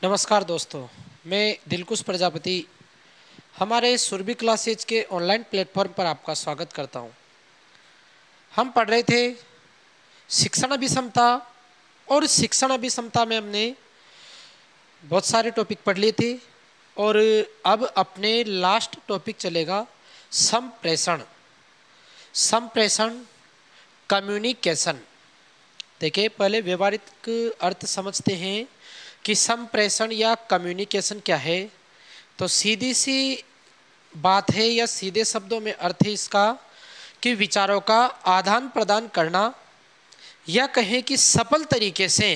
नमस्कार दोस्तों, मैं दिलकुश प्रजापति हमारे सुरभि क्लासेज के ऑनलाइन प्लेटफॉर्म पर आपका स्वागत करता हूं। हम पढ़ रहे थे शिक्षण अभिक्षमता और शिक्षण अभिक्षमता में हमने बहुत सारे टॉपिक पढ़ लिए थे और अब अपने लास्ट टॉपिक चलेगा संप्रेषण। संप्रेषण कम्युनिकेशन। देखिए, पहले व्यवहारिक अर्थ समझते हैं कि संप्रेषण या कम्युनिकेशन क्या है। तो सीधी सी बात है या सीधे शब्दों में अर्थ है इसका कि विचारों का आदान प्रदान करना, या कहें कि सफल तरीके से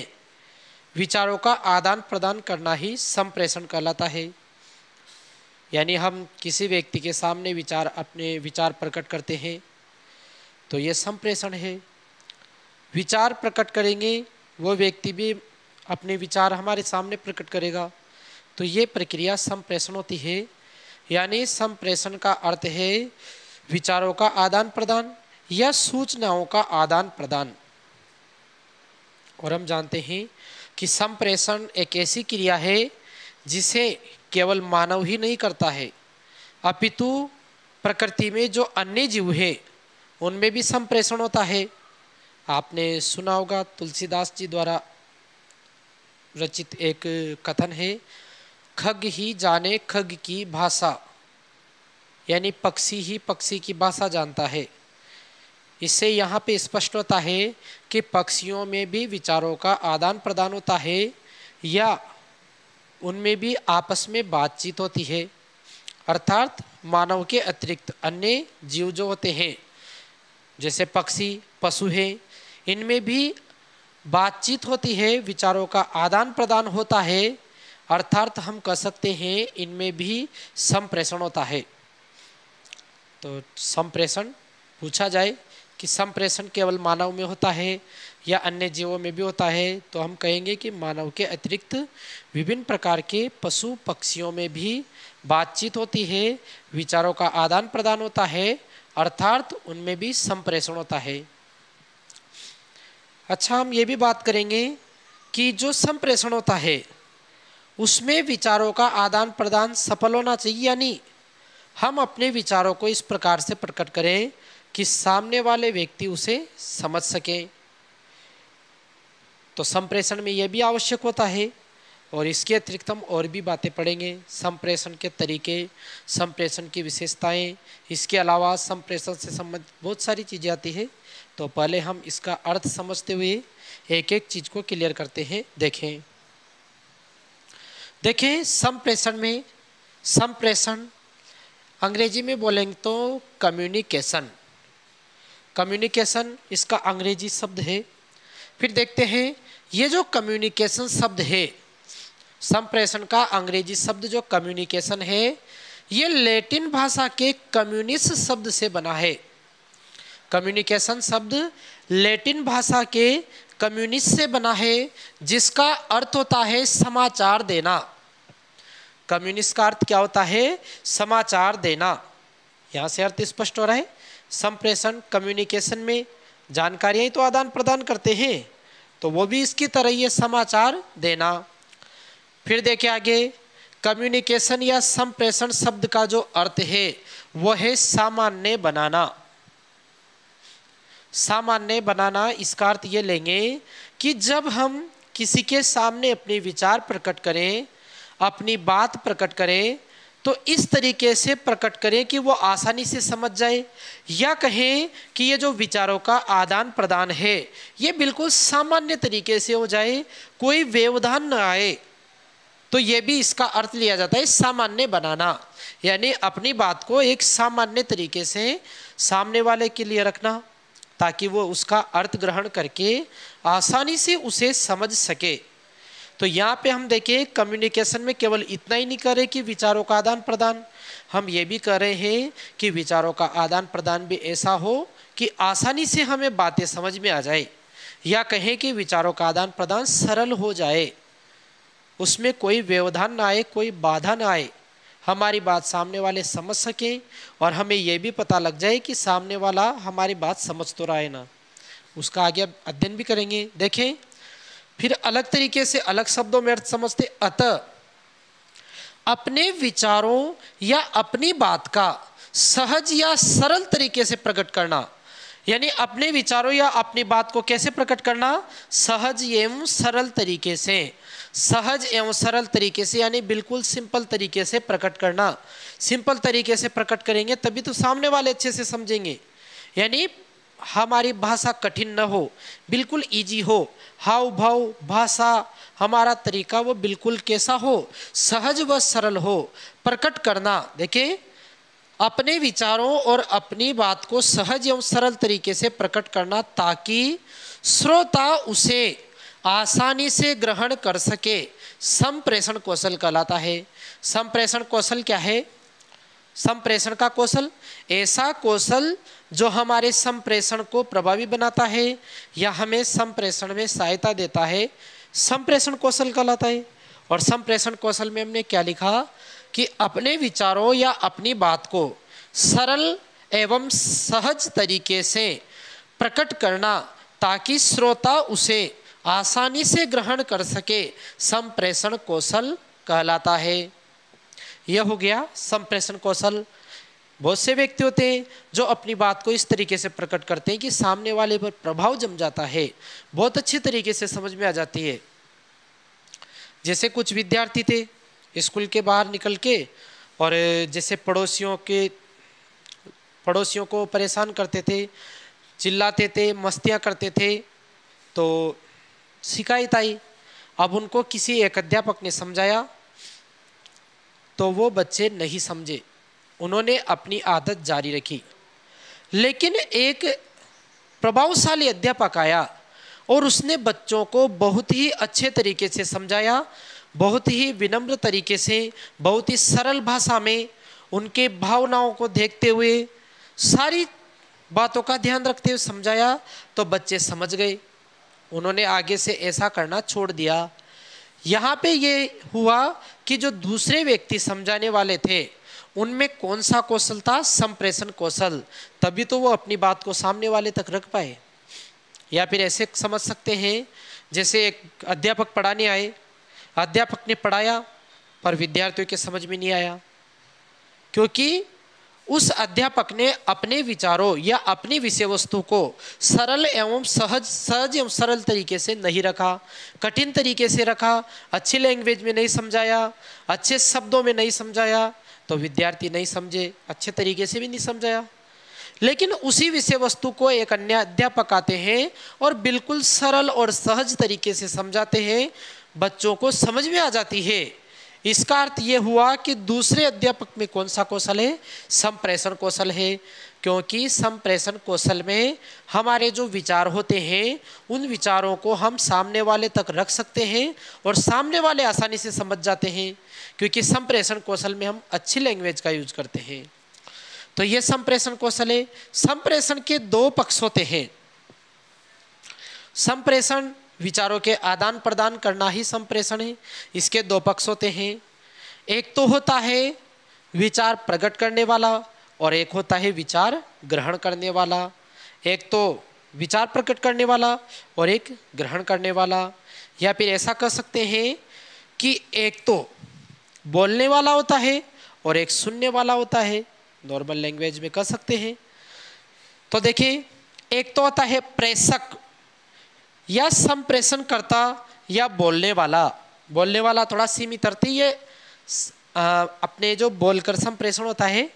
विचारों का आदान प्रदान करना ही संप्रेषण कहलाता है। यानी हम किसी व्यक्ति के सामने अपने विचार प्रकट करते हैं तो ये संप्रेषण है। विचार प्रकट करेंगे, वो व्यक्ति भी अपने विचार हमारे सामने प्रकट करेगा, तो ये प्रक्रिया संप्रेषण होती है। यानी संप्रेषण का अर्थ है विचारों का आदान प्रदान या सूचनाओं का आदान प्रदान। और हम जानते हैं कि संप्रेषण एक ऐसी क्रिया है जिसे केवल मानव ही नहीं करता है, अपितु प्रकृति में जो अन्य जीव है उनमें भी संप्रेषण होता है। आपने सुना होगा, तुलसीदास जी द्वारा रचित एक कथन है, खग ही जाने खग की भाषा, यानी पक्षी ही पक्षी की भाषा जानता है। इससे यहाँ पे स्पष्ट होता है कि पक्षियों में भी विचारों का आदान प्रदान होता है या उनमें भी आपस में बातचीत होती है। अर्थात मानव के अतिरिक्त अन्य जीव जो होते हैं, जैसे पक्षी, पशु हैं, इनमें भी बातचीत होती है, विचारों का आदान प्रदान होता है। अर्थात हम कह सकते हैं इनमें भी संप्रेषण होता है। तो संप्रेषण पूछा जाए कि संप्रेषण केवल मानव में होता है या अन्य जीवों में भी होता है, तो हम कहेंगे कि मानव के अतिरिक्त विभिन्न प्रकार के पशु पक्षियों में भी बातचीत होती है, विचारों का आदान प्रदान होता है, अर्थात उनमें भी संप्रेषण होता है। अच्छा, हम ये भी बात करेंगे कि जो संप्रेषण होता है उसमें विचारों का आदान प्रदान सफल होना चाहिए, यानी हम अपने विचारों को इस प्रकार से प्रकट करें कि सामने वाले व्यक्ति उसे समझ सके। तो संप्रेषण में यह भी आवश्यक होता है और इसके अतिरिक्त हम और भी बातें पढ़ेंगे, संप्रेषण के तरीके, संप्रेषण की विशेषताएं, इसके अलावा संप्रेषण से संबंधित बहुत सारी चीज़ें आती है। तो पहले हम इसका अर्थ समझते हुए एक एक चीज़ को क्लियर करते हैं। देखें संप्रेषण में, संप्रेषण अंग्रेजी में बोलेंगे तो कम्युनिकेशन। कम्युनिकेशन इसका अंग्रेजी शब्द है। फिर देखते हैं ये जो कम्युनिकेशन शब्द है, संप्रेषण का अंग्रेजी शब्द जो कम्युनिकेशन है, ये लैटिन भाषा के कम्युनिस शब्द से बना है। कम्युनिकेशन शब्द लैटिन भाषा के कम्युनिस से बना है, जिसका अर्थ होता है समाचार देना। कम्युनिस्ट का अर्थ क्या होता है? समाचार देना। यहाँ से अर्थ स्पष्ट हो रहा है। संप्रेषण कम्युनिकेशन में जानकारियाँ ही तो आदान प्रदान करते हैं, तो वो भी इसकी तरह ही है, समाचार देना। फिर देखिए आगे, कम्युनिकेशन या संप्रेषण शब्द का जो अर्थ है वो है सामान्य बनाना। सामान्य बनाना, इसका अर्थ ये लेंगे कि जब हम किसी के सामने अपने विचार प्रकट करें, अपनी बात प्रकट करें, तो इस तरीके से प्रकट करें कि वो आसानी से समझ जाए, या कहें कि ये जो विचारों का आदान प्रदान है ये बिल्कुल सामान्य तरीके से हो जाए, कोई व्यवधान न आए। तो ये भी इसका अर्थ लिया जाता है सामान्य बनाना, यानी अपनी बात को एक सामान्य तरीके से सामने वाले के लिए रखना, ताकि वो उसका अर्थ ग्रहण करके आसानी से उसे समझ सके। तो यहाँ पे हम देखें कम्युनिकेशन में केवल इतना ही नहीं कर रहे कि विचारों का आदान प्रदान, हम ये भी कर रहे हैं कि विचारों का आदान प्रदान भी ऐसा हो कि आसानी से हमें बातें समझ में आ जाए, या कहें कि विचारों का आदान प्रदान सरल हो जाए, उसमें कोई व्यवधान ना आए, कोई बाधा ना आए, हमारी बात सामने वाले समझ सकें और हमें यह भी पता लग जाए कि सामने वाला हमारी बात समझ तो रहा है ना। उसका आगे अध्ययन भी करेंगे। देखें, फिर अलग तरीके से अलग शब्दों में अर्थ समझते। अतः अपने विचारों या अपनी बात का सहज या सरल तरीके से प्रकट करना, यानी अपने विचारों या अपनी बात को कैसे प्रकट करना, सहज एवं सरल तरीके से। सहज एवं सरल तरीके से यानी बिल्कुल सिंपल तरीके से प्रकट करना। सिंपल तरीके से प्रकट करेंगे तभी तो सामने वाले अच्छे से समझेंगे। यानी हमारी भाषा कठिन न हो, बिल्कुल इजी हो, हाव भाव भाषा हमारा तरीका वो बिल्कुल कैसा हो, सहज व सरल हो प्रकट करना। देखिए, अपने विचारों और अपनी बात को सहज एवं सरल तरीके से प्रकट करना ताकि श्रोता उसे आसानी से ग्रहण कर सके, संप्रेषण कौशल कहलाता है। संप्रेषण कौशल क्या है? संप्रेषण का कौशल ऐसा कौशल जो हमारे संप्रेषण को प्रभावी बनाता है या हमें संप्रेषण में सहायता देता है, संप्रेषण कौशल कहलाता है। और संप्रेषण कौशल में हमने क्या लिखा कि अपने विचारों या अपनी बात को सरल एवं सहज तरीके से प्रकट करना ताकि श्रोता उसे आसानी से ग्रहण कर सके, संप्रेषण कौशल कहलाता है। यह हो गया संप्रेषण कौशल। बहुत से व्यक्ति होते हैं जो अपनी बात को इस तरीके से प्रकट करते हैं कि सामने वाले पर प्रभाव जम जाता है, बहुत अच्छी तरीके से समझ में आ जाती है। जैसे कुछ विद्यार्थी थे स्कूल के बाहर निकल के और जैसे पड़ोसियों को परेशान करते थे, चिल्लाते थे, मस्तियाँ करते थे, तो शिकायत आई। अब उनको किसी एक अध्यापक ने समझाया तो वो बच्चे नहीं समझे, उन्होंने अपनी आदत जारी रखी। लेकिन एक प्रभावशाली अध्यापक आया और उसने बच्चों को बहुत ही अच्छे तरीके से समझाया, बहुत ही विनम्र तरीके से, बहुत ही सरल भाषा में उनके भावनाओं को देखते हुए, सारी बातों का ध्यान रखते हुए समझाया तो बच्चे समझ गए। उन्होंने आगे से ऐसा करना छोड़ दिया। यहाँ पे ये हुआ कि जो दूसरे व्यक्ति समझाने वाले थे उनमें कौन सा कौशल था? संप्रेषण कौशल। तभी तो वो अपनी बात को सामने वाले तक रख पाए। या फिर ऐसे समझ सकते हैं, जैसे एक अध्यापक पढ़ाने आए, अध्यापक ने पढ़ाया पर विद्यार्थियों के समझ में नहीं आया, क्योंकि उस अध्यापक ने अपने विचारों या अपनी विषय वस्तु को सरल एवं सहज एवं सरल तरीके से नहीं रखा, कठिन तरीके से रखा, अच्छी लैंग्वेज में नहीं समझाया, अच्छे शब्दों में नहीं समझाया, तो विद्यार्थी नहीं समझे, अच्छे तरीके से भी नहीं समझाया। लेकिन उसी विषय वस्तु को एक अन्य अध्यापक आते हैं और बिल्कुल सरल और सहज तरीके से समझाते हैं, बच्चों को समझ में आ जाती है। इसका अर्थ ये हुआ कि दूसरे अध्यापक में कौन सा कौशल है? संप्रेषण कौशल है। क्योंकि संप्रेषण कौशल में हमारे जो विचार होते हैं उन विचारों को हम सामने वाले तक रख सकते हैं और सामने वाले आसानी से समझ जाते हैं, क्योंकि संप्रेषण कौशल में हम अच्छी लैंग्वेज का यूज करते हैं। तो ये संप्रेषण कौशल है। संप्रेषण के दो पक्ष होते हैं। संप्रेषण विचारों के आदान प्रदान करना ही संप्रेषण है। इसके दो पक्ष होते हैं। एक तो होता है विचार प्रकट करने वाला और एक होता है विचार ग्रहण करने वाला। एक तो विचार प्रकट करने वाला और एक ग्रहण करने वाला। या फिर ऐसा कह सकते हैं कि एक तो बोलने वाला होता है और एक सुनने वाला होता है, नॉर्मल लैंग्वेज में कह सकते हैं। तो देखिए, एक तो होता है प्रेषक या संप्रेषण करता या बोलने वाला। बोलने वाला थोड़ा सीमित अर्थ है, अपने जो बोलकर संप्रेषण होता है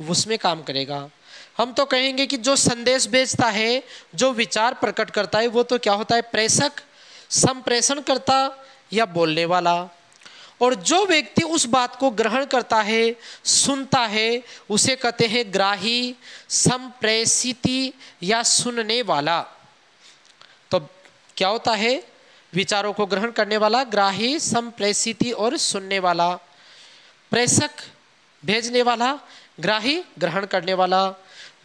उसमें काम करेगा। हम तो कहेंगे कि जो संदेश भेजता है, जो विचार प्रकट करता है, वो तो क्या होता है? प्रेषक, संप्रेषण करता या बोलने वाला। और जो व्यक्ति उस बात को ग्रहण करता है, सुनता है, उसे कहते हैं ग्राही, संप्रेषिती या सुनने वाला। तो क्या होता है? विचारों को ग्रहण करने वाला, ग्राही, संप्रेषिती और सुनने वाला। प्रेषक भेजने वाला, ग्राही ग्रहण करने वाला।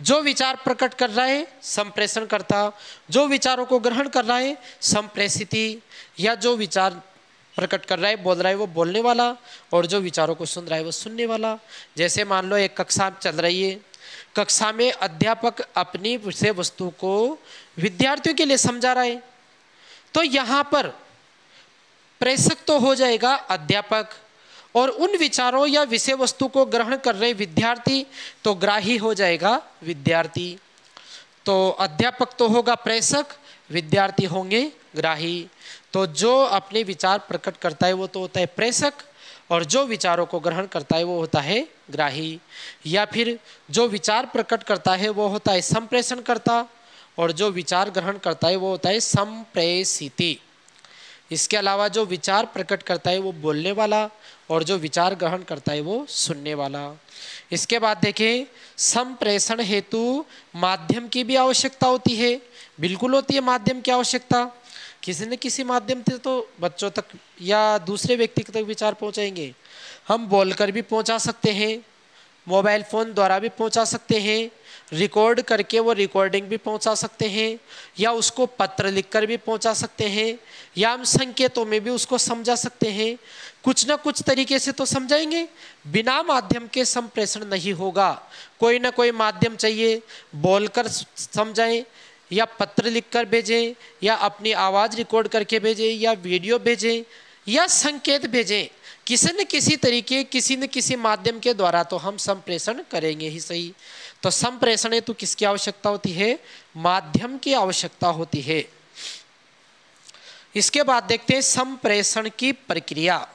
जो विचार प्रकट कर रहा है संप्रेषण करता, जो विचारों को ग्रहण कर रहा है संप्रेषिती, या जो विचार प्रकट कर रहा है, बोल रहा है, वो बोलने वाला, और जो विचारों को सुन रहा है वो सुनने वाला। जैसे मान लो एक कक्षा चल रही है, कक्षा में अध्यापक अपनी विषय वस्तु को विद्यार्थियों के लिए समझा रहा है, तो यहाँ पर प्रेषक तो हो जाएगा अध्यापक, और उन विचारों या विषय वस्तु को ग्रहण कर रहे विद्यार्थी तो ग्राही हो जाएगा विद्यार्थी। तो अध्यापक तो होगा प्रेषक, विद्यार्थी होंगे ग्राही। तो जो अपने विचार प्रकट करता है वो तो होता है प्रेषक, और जो विचारों को ग्रहण करता है वो होता है ग्राही। या फिर जो विचार प्रकट करता है वो होता है संप्रेषणकर्ता, और जो विचार ग्रहण करता है वो होता है संप्रेषिती। इसके अलावा जो विचार प्रकट करता है वो बोलने वाला, और जो विचार ग्रहण करता है वो सुनने वाला। इसके बाद देखें, संप्रेषण हेतु माध्यम की भी आवश्यकता होती है। बिल्कुल होती है माध्यम की आवश्यकता। किसी न किसी माध्यम से तो बच्चों तक या दूसरे व्यक्ति तक विचार पहुंचाएंगे। हम बोलकर भी पहुंचा सकते हैं, मोबाइल फ़ोन द्वारा भी पहुंचा सकते हैं, रिकॉर्ड करके वो रिकॉर्डिंग भी पहुंचा सकते हैं, या उसको पत्र लिखकर भी पहुंचा सकते हैं, या हम संकेतों में भी उसको समझा सकते हैं। कुछ ना कुछ तरीके से तो समझाएंगे। बिना माध्यम के संप्रेषण नहीं होगा। कोई ना कोई माध्यम चाहिए, बोलकर समझाएं, या पत्र लिखकर भेजें, या अपनी आवाज़ रिकॉर्ड करके भेजें, या वीडियो भेजें, या संकेत भेजें। किसी न किसी तरीके, किसी न किसी माध्यम के द्वारा तो हम संप्रेषण करेंगे ही सही। तो संप्रेषण हेतु किसकी आवश्यकता होती है? माध्यम की आवश्यकता होती है। इसके बाद देखते हैं संप्रेषण की प्रक्रिया।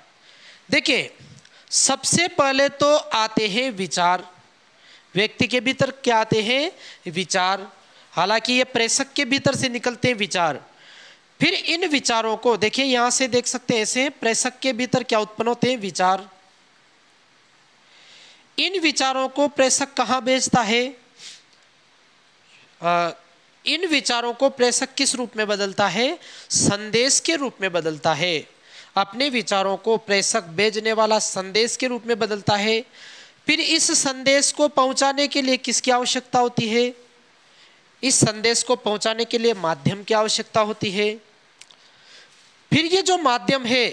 देखिए, सबसे पहले तो आते हैं विचार। व्यक्ति के भीतर क्या आते हैं? विचार। हालांकि ये प्रेषक के भीतर से निकलते हैं विचार। फिर इन विचारों को देखिए, यहां से देख सकते हैं ऐसे, प्रेषक के भीतर क्या उत्पन्न होते हैं? विचार। इन विचारों को प्रेषक कहां भेजता है? इन विचारों को प्रेषक किस रूप में बदलता है? संदेश के रूप में बदलता है। अपने विचारों को प्रेषक भेजने वाला संदेश के रूप में बदलता है। फिर इस संदेश को पहुंचाने के लिए किसकी आवश्यकता होती है? इस संदेश को पहुंचाने के लिए माध्यम की आवश्यकता होती है। फिर ये जो माध्यम है,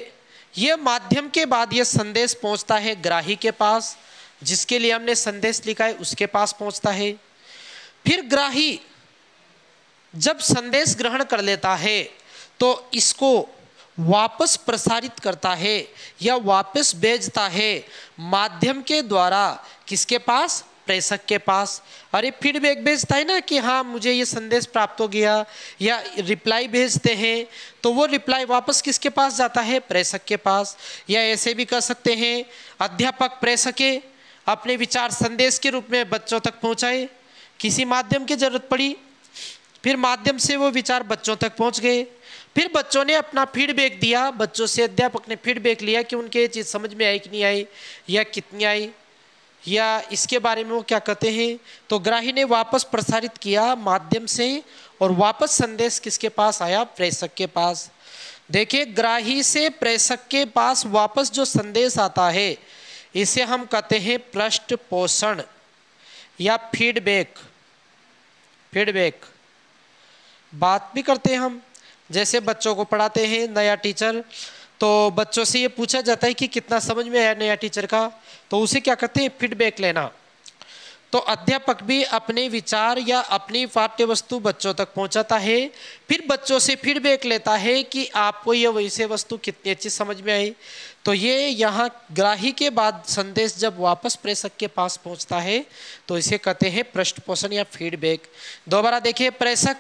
ये माध्यम के बाद ये संदेश पहुंचता है ग्राही के पास, जिसके लिए हमने संदेश लिखा है उसके पास पहुंचता है। फिर ग्राही जब संदेश ग्रहण कर लेता है तो इसको वापस प्रसारित करता है या वापस भेजता है माध्यम के द्वारा। किसके पास? प्रेषक के पास। अरे फीडबैक भेजता है ना कि हाँ मुझे ये संदेश प्राप्त हो गया, या रिप्लाई भेजते हैं तो वो रिप्लाई वापस किसके पास जाता है? प्रेषक के पास। या ऐसे भी कर सकते हैं, अध्यापक प्रेषके अपने विचार संदेश के रूप में बच्चों तक पहुँचाए, किसी माध्यम की जरूरत पड़ी, फिर माध्यम से वो विचार बच्चों तक पहुँच गए। फिर बच्चों ने अपना फीडबैक दिया, बच्चों से अध्यापक ने फीडबैक लिया कि उनके ये चीज़ समझ में आई कि नहीं आई, या कितनी आई, या इसके बारे में वो क्या कहते हैं। तो ग्राही ने वापस प्रसारित किया माध्यम से, और वापस संदेश किसके पास आया? प्रेषक के पास। देखिए, ग्राही से प्रेषक के पास वापस जो संदेश आता है इसे हम कहते हैं पृष्ठपोषण या फीडबैक। फीडबैक बात भी करते हैं हम, जैसे बच्चों को पढ़ाते हैं नया टीचर, तो बच्चों से ये पूछा जाता है कि कितना समझ में आया नया टीचर का, तो उसे क्या कहते हैं? फीडबैक लेना। तो अध्यापक भी अपने विचार या अपनी पाठ्य वस्तु बच्चों तक पहुंचाता है, फिर बच्चों से फीडबैक लेता है कि आपको ये विषय वस्तु कितनी अच्छी समझ में आई। तो ये यहाँ ग्राही के बाद संदेश जब वापस प्रेषक के पास पहुंचता है तो इसे कहते हैं पृष्ठपोषण या फीडबैक। दोबारा देखिए, प्रेषक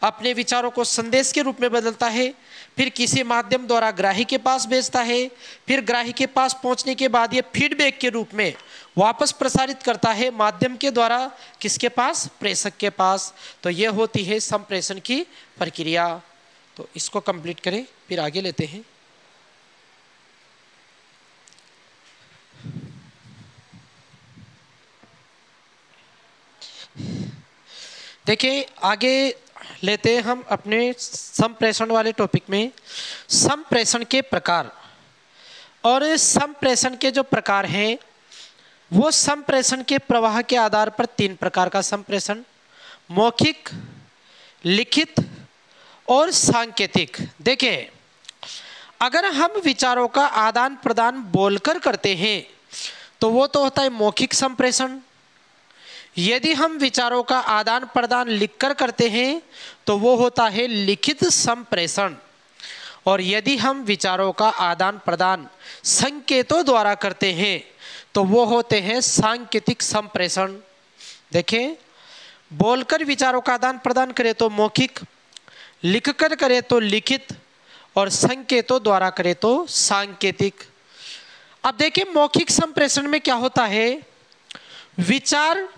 अपने विचारों को संदेश के रूप में बदलता है, फिर किसी माध्यम द्वारा ग्राही के पास भेजता है, फिर ग्राही के पास पहुंचने के बाद ये फीडबैक के रूप में वापस प्रसारित करता है माध्यम के द्वारा। किसके पास? प्रेषक के पास। तो ये होती है संप्रेषण की प्रक्रिया। तो इसको कंप्लीट करें, फिर आगे लेते हैं। देखिए, आगे लेते हैं हम अपने संप्रेषण वाले टॉपिक में संप्रेषण के प्रकार। और संप्रेषण के जो प्रकार हैं वो संप्रेषण के प्रवाह के आधार पर 3 प्रकार का संप्रेषण, मौखिक, लिखित और सांकेतिक। देखिए, अगर हम विचारों का आदान प्रदान बोलकर करते हैं तो वो तो होता है मौखिक संप्रेषण। यदि हम विचारों का आदान प्रदान लिखकर करते हैं तो वो होता है लिखित संप्रेषण। और यदि हम विचारों का आदान प्रदान संकेतों द्वारा करते हैं तो वो होते हैं सांकेतिक संप्रेषण। देखें, बोलकर विचारों का आदान प्रदान करें तो मौखिक, लिखकर करें तो लिखित, और संकेतों द्वारा करें तो सांकेतिक। अब देखिए, मौखिक संप्रेषण में क्या होता है, विचार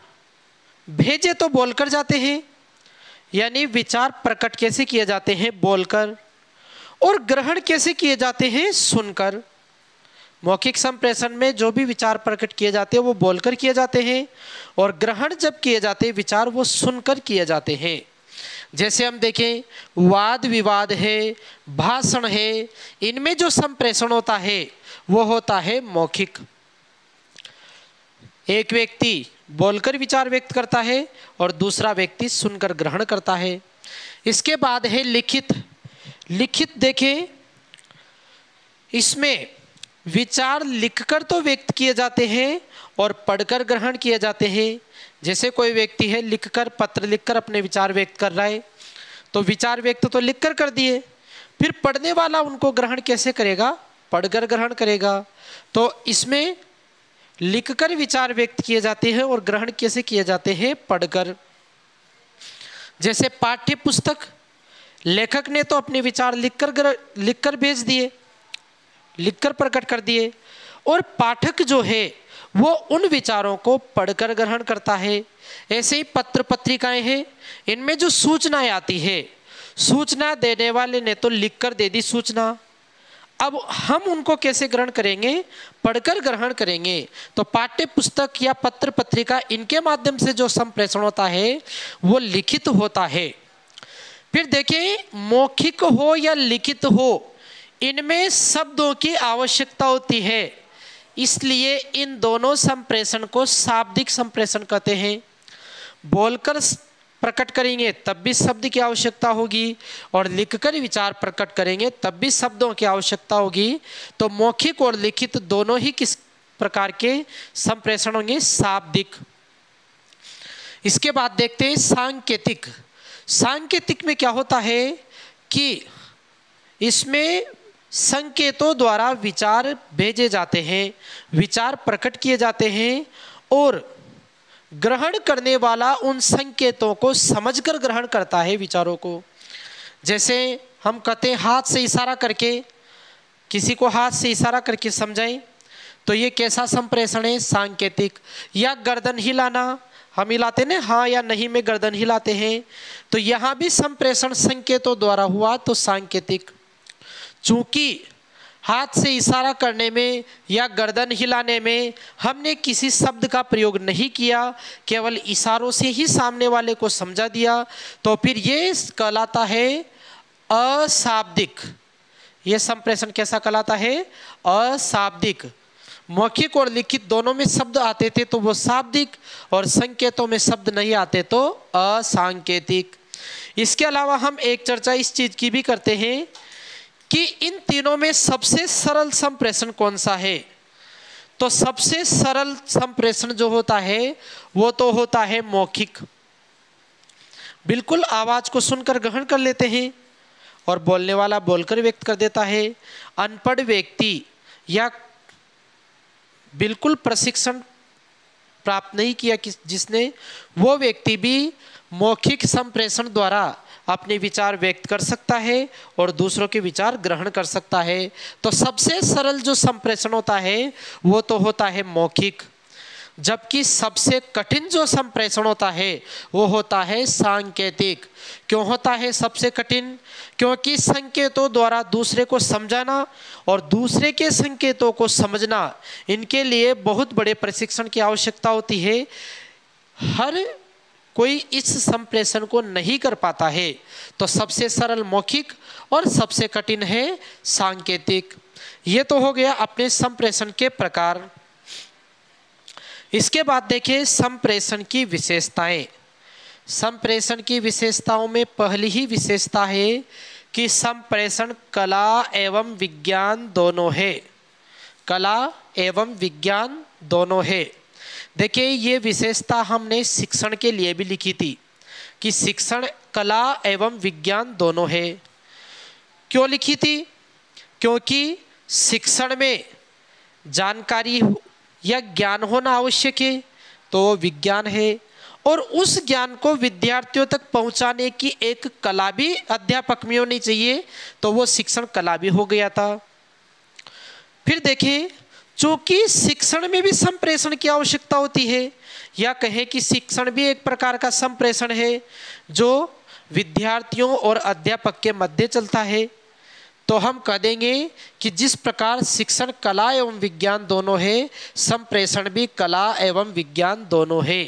भेजे तो बोलकर जाते हैं, यानी विचार प्रकट कैसे किए जाते हैं, बोलकर, और ग्रहण कैसे किए जाते हैं, सुनकर। मौखिक संप्रेषण में जो भी विचार प्रकट किए जाते हैं वो बोलकर किए जाते हैं, और ग्रहण जब किए जाते हैं विचार वो सुनकर किए जाते हैं। जैसे हम देखें, वाद विवाद है, भाषण है, इनमें जो संप्रेषण होता है वो होता है मौखिक। एक व्यक्ति बोलकर विचार व्यक्त करता है और दूसरा व्यक्ति सुनकर ग्रहण करता है। इसके बाद है लिखित। लिखित देखें, इसमें विचार लिखकर तो व्यक्त किए जाते हैं और पढ़कर ग्रहण किए जाते हैं। जैसे कोई व्यक्ति है लिखकर, पत्र लिखकर अपने विचार व्यक्त कर रहा है, तो विचार व्यक्त तो लिखकर कर दिए, फिर पढ़ने वाला उनको ग्रहण कैसे करेगा, पढ़कर ग्रहण करेगा। तो इसमें लिखकर विचार व्यक्त किए जाते हैं और ग्रहण कैसे किए जाते हैं, पढ़कर। जैसे पाठ्य पुस्तक, लेखक ने तो अपने विचार लिखकर भेज दिए, लिखकर प्रकट कर दिए, और पाठक जो है वो उन विचारों को पढ़कर ग्रहण करता है। ऐसे ही पत्र पत्रिकाएं हैं, इनमें जो सूचनाएं आती है, सूचना देने वाले ने तो लिखकर दे दी सूचना, अब हम उनको कैसे ग्रहण करेंगे, पढ़कर ग्रहण करेंगे। तो पाठ्य पुस्तक या पत्र पत्रिका, इनके माध्यम से जो संप्रेषण होता है वो लिखित होता है। फिर देखिए, मौखिक हो या लिखित हो, इनमें शब्दों की आवश्यकता होती है, इसलिए इन दोनों संप्रेषण को शाब्दिक संप्रेषण कहते हैं। बोलकर प्रकट करेंगे तब भी शब्द की आवश्यकता होगी, और लिखकर विचार प्रकट करेंगे तब भी शब्दों की आवश्यकता होगी। तो मौखिक और लिखित दोनों ही किस प्रकार के संप्रेषण होंगे, शाब्दिक। इसके बाद देखते हैं सांकेतिक। सांकेतिक में क्या होता है कि इसमें संकेतों द्वारा विचार भेजे जाते हैं, विचार प्रकट किए जाते हैं, और ग्रहण करने वाला उन संकेतों को समझकर ग्रहण करता है विचारों को। जैसे हम कहते हैं हाथ से इशारा करके, किसी को हाथ से इशारा करके समझाएं, तो ये कैसा संप्रेषण है, सांकेतिक। या गर्दन हिलाना, हम हिलाते ना हाँ या नहीं में गर्दन हिलाते हैं, तो यहाँ भी संप्रेषण संकेतों द्वारा हुआ तो सांकेतिक। चूंकि हाथ से इशारा करने में या गर्दन हिलाने में हमने किसी शब्द का प्रयोग नहीं किया, केवल इशारों से ही सामने वाले को समझा दिया, तो फिर ये कहलाता है अशाब्दिक। ये संप्रेषण कैसा कहलाता है, अशाब्दिक। मौखिक और लिखित दोनों में शब्द आते थे तो वो शाब्दिक, और संकेतों में शब्द नहीं आते तो असांकेतिक। इसके अलावा हम एक चर्चा इस चीज की भी करते हैं कि इन तीनों में सबसे सरल संप्रेषण कौन सा है। तो सबसे सरल संप्रेषण जो होता है वो तो होता है मौखिक। बिल्कुल आवाज को सुनकर ग्रहण कर लेते हैं और बोलने वाला बोलकर व्यक्त कर देता है। अनपढ़ व्यक्ति या बिल्कुल प्रशिक्षण प्राप्त नहीं किया जिसने, वो व्यक्ति भी मौखिक संप्रेषण द्वारा अपने विचार व्यक्त कर सकता है और दूसरों के विचार ग्रहण कर सकता है। तो सबसे सरल जो संप्रेषण होता है वो तो होता है मौखिक, जबकि सबसे कठिन जो संप्रेषण होता है वो होता है सांकेतिक। क्यों होता है सबसे कठिन? क्योंकि संकेतों द्वारा दूसरे को समझाना और दूसरे के संकेतों को समझना, इनके लिए बहुत बड़े प्रशिक्षण की आवश्यकता होती है। हर कोई इस संप्रेषण को नहीं कर पाता है। तो सबसे सरल मौखिक और सबसे कठिन है सांकेतिक। ये तो हो गया अपने संप्रेषण के प्रकार। इसके बाद देखिए संप्रेषण की विशेषताएं। संप्रेषण की विशेषताओं में पहली ही विशेषता है कि संप्रेषण कला एवं विज्ञान दोनों है। कला एवं विज्ञान दोनों है। देखिए ये विशेषता हमने शिक्षण के लिए भी लिखी थी कि शिक्षण कला एवं विज्ञान दोनों है। क्यों लिखी थी? क्योंकि शिक्षण में जानकारी या ज्ञान होना आवश्यक है, तो वो विज्ञान है, और उस ज्ञान को विद्यार्थियों तक पहुंचाने की एक कला भी अध्यापक में होनी चाहिए, तो वो शिक्षण कला भी हो गया था। फिर देखें, चूंकि शिक्षण में भी संप्रेषण की आवश्यकता होती है, या कहें कि शिक्षण भी एक प्रकार का संप्रेषण है जो विद्यार्थियों और अध्यापक के मध्य चलता है, तो हम कह देंगे कि जिस प्रकार शिक्षण कला एवं विज्ञान दोनों है, संप्रेषण भी कला एवं विज्ञान दोनों है।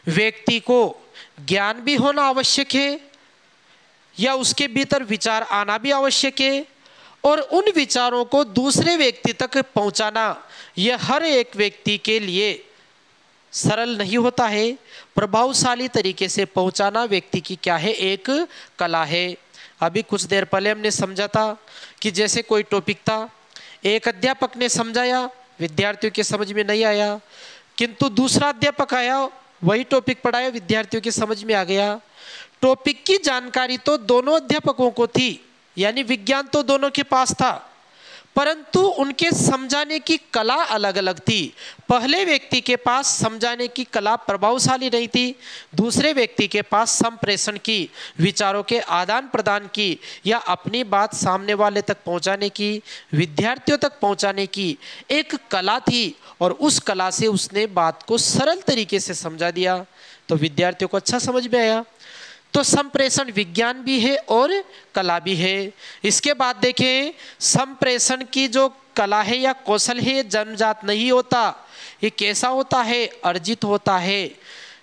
व्यक्ति को ज्ञान भी होना आवश्यक है, या उसके भीतर विचार आना भी आवश्यक है, और उन विचारों को दूसरे व्यक्ति तक पहुंचाना यह हर एक व्यक्ति के लिए सरल नहीं होता है। प्रभावशाली तरीके से पहुंचाना व्यक्ति की क्या है? एक कला है। अभी कुछ देर पहले हमने समझा था कि जैसे कोई टॉपिक था, एक अध्यापक ने समझाया, विद्यार्थियों के समझ में नहीं आया, किंतु दूसरा अध्यापक आया, वही टॉपिक पढ़ाया, विद्यार्थियों के समझ में आ गया। टॉपिक की जानकारी तो दोनों अध्यापकों को थी, यानी विज्ञान तो दोनों के पास था, परंतु उनके समझाने की कला अलग अलग थी। पहले व्यक्ति के पास समझाने की कला प्रभावशाली नहीं थी, दूसरे व्यक्ति के पास संप्रेषण की, विचारों के आदान प्रदान की, या अपनी बात सामने वाले तक पहुंचाने की, विद्यार्थियों तक पहुंचाने की एक कला थी, और उस कला से उसने बात को सरल तरीके से समझा दिया, तो विद्यार्थियों को अच्छा समझ में आया। तो संप्रेषण विज्ञान भी है और कला भी है। इसके बाद देखें, संप्रेषण की जो कला है या कौशल है, ये जन्मजात नहीं होता, ये कैसा होता है? अर्जित होता है।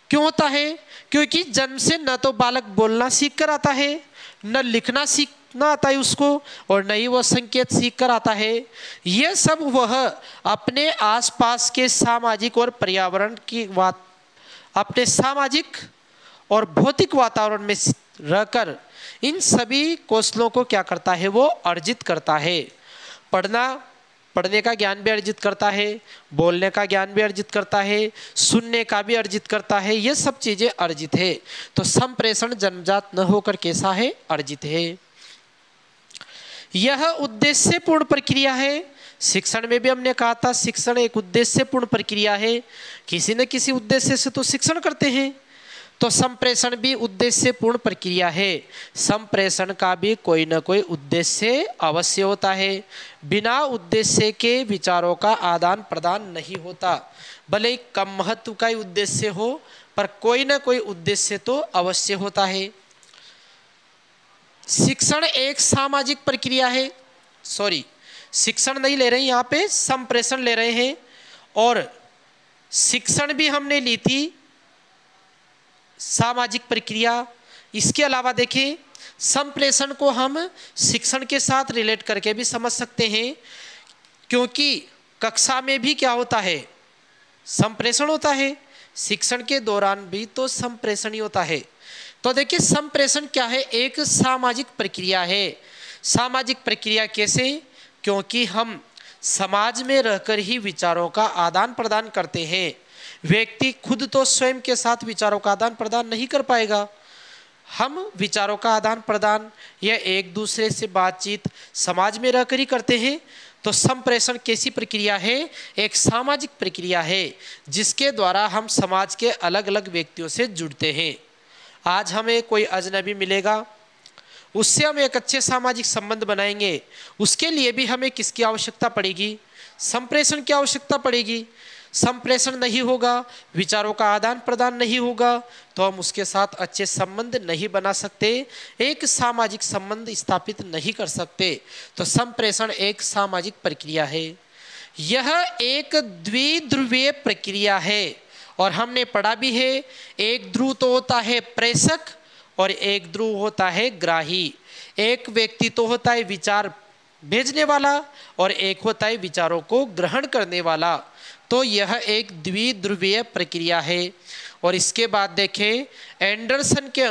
क्यों होता है? क्योंकि जन्म से न तो बालक बोलना सीख कर आता है, न लिखना सीखना आता है उसको, और न ही वह संकेत सीख कर आता है। यह सब वह अपने आसपास के सामाजिक और पर्यावरण की बात, अपने सामाजिक और भौतिक वातावरण में रहकर इन सभी कौशलों को क्या करता है? वो अर्जित करता है। पढ़ने का ज्ञान भी अर्जित करता है, बोलने का ज्ञान भी अर्जित करता है, सुनने का भी अर्जित करता है, ये सब चीज़ें अर्जित है। तो संप्रेषण जन्मजात न होकर कैसा है? अर्जित है। यह उद्देश्यपूर्ण प्रक्रिया है। शिक्षण में भी हमने कहा था, शिक्षण एक उद्देश्यपूर्ण प्रक्रिया है, किसी न किसी उद्देश्य से तो शिक्षण करते हैं, तो संप्रेषण भी उद्देश्यपूर्ण प्रक्रिया है। संप्रेषण का भी कोई न कोई उद्देश्य अवश्य होता है। बिना उद्देश्य के विचारों का आदान प्रदान नहीं होता, भले ही कम महत्व का ही उद्देश्य हो, पर कोई न कोई उद्देश्य तो अवश्य होता है। शिक्षण एक सामाजिक प्रक्रिया है, शिक्षण नहीं ले रहे हैं, यहाँ पे संप्रेषण ले रहे हैं। और शिक्षण भी हमने ली थी सामाजिक प्रक्रिया। इसके अलावा देखें, संप्रेषण को हम शिक्षण के साथ रिलेट करके भी समझ सकते हैं, क्योंकि कक्षा में भी क्या होता है? संप्रेषण होता है। शिक्षण के दौरान भी तो संप्रेषण ही होता है। तो देखिए, संप्रेषण क्या है? एक सामाजिक प्रक्रिया है। सामाजिक प्रक्रिया कैसे? क्योंकि हम समाज में रहकर ही विचारों का आदान प्रदान करते हैं। व्यक्ति खुद तो स्वयं के साथ विचारों का आदान प्रदान नहीं कर पाएगा। हम विचारों का आदान प्रदान या एक दूसरे से बातचीत समाज में रहकर ही करते हैं। तो संप्रेषण कैसी प्रक्रिया है? एक सामाजिक प्रक्रिया है, जिसके द्वारा हम समाज के अलग अलग व्यक्तियों से जुड़ते हैं। आज हमें कोई अजनबी मिलेगा, उससे हम एक अच्छे सामाजिक संबंध बनाएंगे, उसके लिए भी हमें किसकी आवश्यकता पड़ेगी? संप्रेषण की आवश्यकता पड़ेगी। संप्रेषण नहीं होगा, विचारों का आदान प्रदान नहीं होगा, तो हम उसके साथ अच्छे संबंध नहीं बना सकते, एक सामाजिक संबंध स्थापित नहीं कर सकते। तो संप्रेषण एक सामाजिक प्रक्रिया है। यह एक द्विध्रुवीय प्रक्रिया है, और हमने पढ़ा भी है, एक ध्रुव तो होता है प्रेषक और एक ध्रुव होता है ग्राही। एक व्यक्ति तो होता है विचार भेजने वाला, और एक होता है विचारों को ग्रहण करने वाला। तो यह एक द्विध्रुवीय प्रक्रिया है। और इसके बाद देखें, एंडरसन के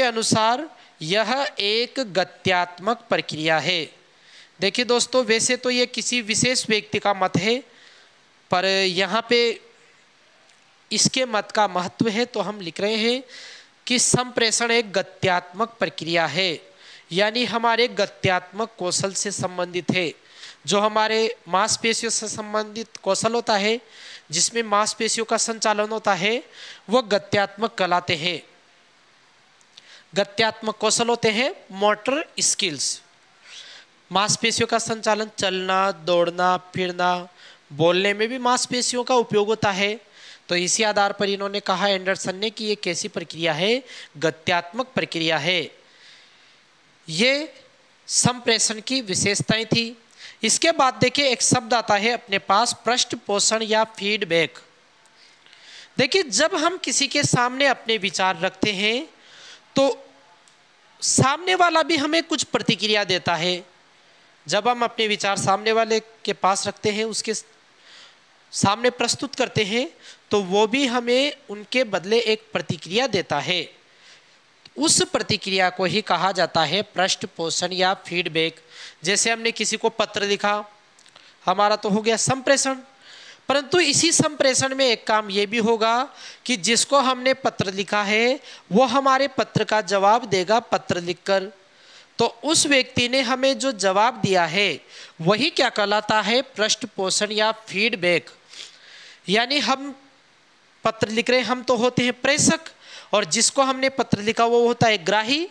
अनुसार यह एक गत्यात्मक प्रक्रिया है। देखिए दोस्तों, वैसे तो यह किसी विशेष व्यक्ति का मत है, पर यहाँ पे इसके मत का महत्व है, तो हम लिख रहे हैं कि संप्रेषण एक गत्यात्मक प्रक्रिया है, यानी हमारे गत्यात्मक कौशल से संबंधित है। जो हमारे मांसपेशियों से संबंधित कौशल होता है, जिसमें मांसपेशियों का संचालन होता है, वो गत्यात्मक कहलाते हैं। गत्यात्मक कौशल होते हैं मोटर स्किल्स। मांसपेशियों का संचालन, चलना, दौड़ना, फिरना, बोलने में भी मांसपेशियों का उपयोग होता है। तो इसी आधार पर इन्होंने कहा, एंडरसन ने, कि ये कैसी प्रक्रिया है, गत्यात्मक प्रक्रिया है। ये संप्रेषण की विशेषताएं थी। इसके बाद देखिए एक शब्द आता है अपने पास, पृष्ठपोषण या फीडबैक। देखिए जब हम किसी के सामने अपने विचार रखते हैं तो सामने वाला भी हमें कुछ प्रतिक्रिया देता है। जब हम अपने विचार सामने वाले के पास रखते हैं, उसके सामने प्रस्तुत करते हैं, तो वो भी हमें उनके बदले एक प्रतिक्रिया देता है। उस प्रतिक्रिया को ही कहा जाता है पृष्ठपोषण या फीडबैक। जैसे हमने किसी को पत्र लिखा, हमारा तो हो गया संप्रेषण, परंतु इसी संप्रेषण में एक काम ये भी होगा कि जिसको हमने पत्र लिखा है वो हमारे पत्र का जवाब देगा पत्र लिखकर। तो उस व्यक्ति ने हमें जो जवाब दिया है वही क्या कहलाता है, पृष्ठपोषण या फीडबैक। यानी हम पत्र लिख रहे हैं, हम तो होते हैं प्रेषक, और जिसको हमने पत्र लिखा वो होता है ग्राही।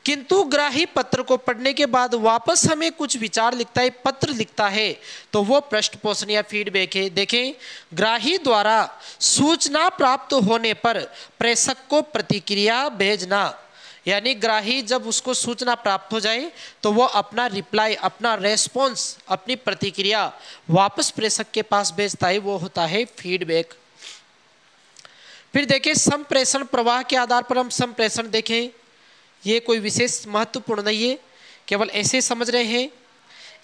किंतु ग्राही पत्र को पढ़ने के बाद वापस हमें कुछ विचार लिखता है, पत्र लिखता है, तो वो पृष्ठपोषण या फीडबैक है। देखें, ग्राही द्वारा सूचना प्राप्त होने पर प्रेषक को प्रतिक्रिया भेजना, यानी ग्राही जब उसको सूचना प्राप्त हो जाए तो वो अपना रिप्लाई, अपना रेस्पॉन्स, अपनी प्रतिक्रिया वापस प्रेषक के पास भेजता है, वो होता है फीडबैक। फिर देखें संप्रेषण प्रवाह के आधार पर हम संप्रेषण देखें, ये कोई विशेष महत्वपूर्ण नहीं है, केवल ऐसे समझ रहे हैं।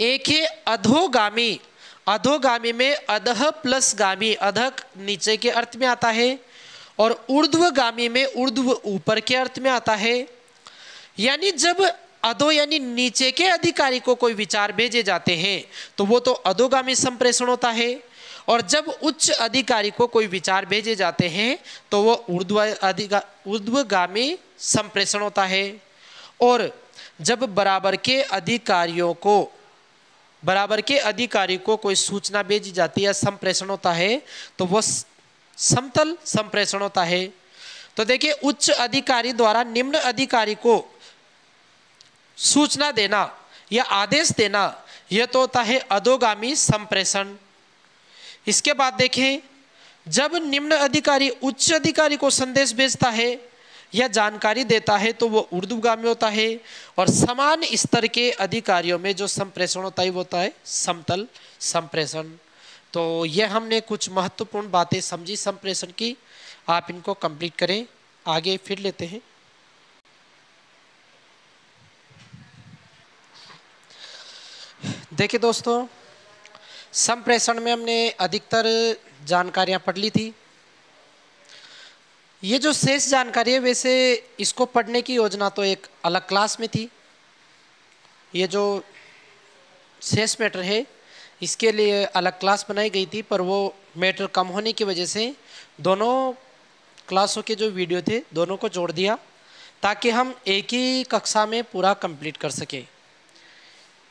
एक है अधोगामी। अधोगामी में अधः प्लस गामी, अधः नीचे के अर्थ में आता है, और ऊर्ध्वगामी में ऊर्ध्व ऊपर के अर्थ में आता है। यानी जब अधो यानी नीचे के अधिकारी को कोई विचार भेजे जाते हैं तो वो तो अधोगामी संप्रेषण होता है, और जब उच्च अधिकारी को कोई विचार भेजे जाते हैं तो वो ऊर्ध्वगामी संप्रेषण होता है। और जब बराबर के अधिकारी को कोई सूचना भेजी जाती है, संप्रेषण होता है, तो वो समतल संप्रेषण होता है। तो देखिए, उच्च अधिकारी द्वारा निम्न अधिकारी को सूचना देना या आदेश देना, यह तो होता है अधोगामी संप्रेषण। इसके बाद देखें, जब निम्न अधिकारी उच्च अधिकारी को संदेश भेजता है या जानकारी देता है तो वो ऊर्ध्वगामी होता है, और समान स्तर के अधिकारियों में जो संप्रेषण होता है वो होता है समतल संप्रेषण। तो ये हमने कुछ महत्वपूर्ण बातें समझी संप्रेषण की, आप इनको कंप्लीट करें। आगे फिर लेते हैं। देखिए दोस्तों, संप्रेषण में हमने अधिकतर जानकारियां पढ़ ली थी। ये जो शेष जानकारी है, वैसे इसको पढ़ने की योजना तो एक अलग क्लास में थी। ये जो शेष मैटर है इसके लिए अलग क्लास बनाई गई थी, पर वो मैटर कम होने की वजह से दोनों क्लासों के जो वीडियो थे दोनों को जोड़ दिया, ताकि हम एक ही कक्षा में पूरा कंप्लीट कर सकें।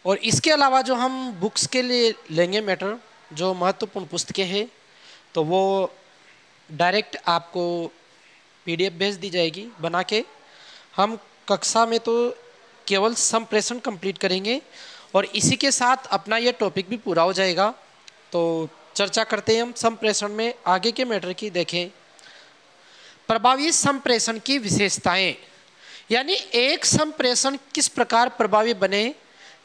और इसके अलावा जो हम बुक्स के लिए लेंगे मैटर, जो महत्वपूर्ण पुस्तकें हैं, तो वो डायरेक्ट आपको PDF भेज दी जाएगी बना के। हम कक्षा में तो केवल संप्रेषण कंप्लीट करेंगे और इसी के साथ अपना ये टॉपिक भी पूरा हो जाएगा। तो चर्चा करते हैं हम संप्रेषण में आगे के मैटर की। देखें, प्रभावी संप्रेषण की विशेषताएं, यानी एक संप्रेषण किस प्रकार प्रभावी बने,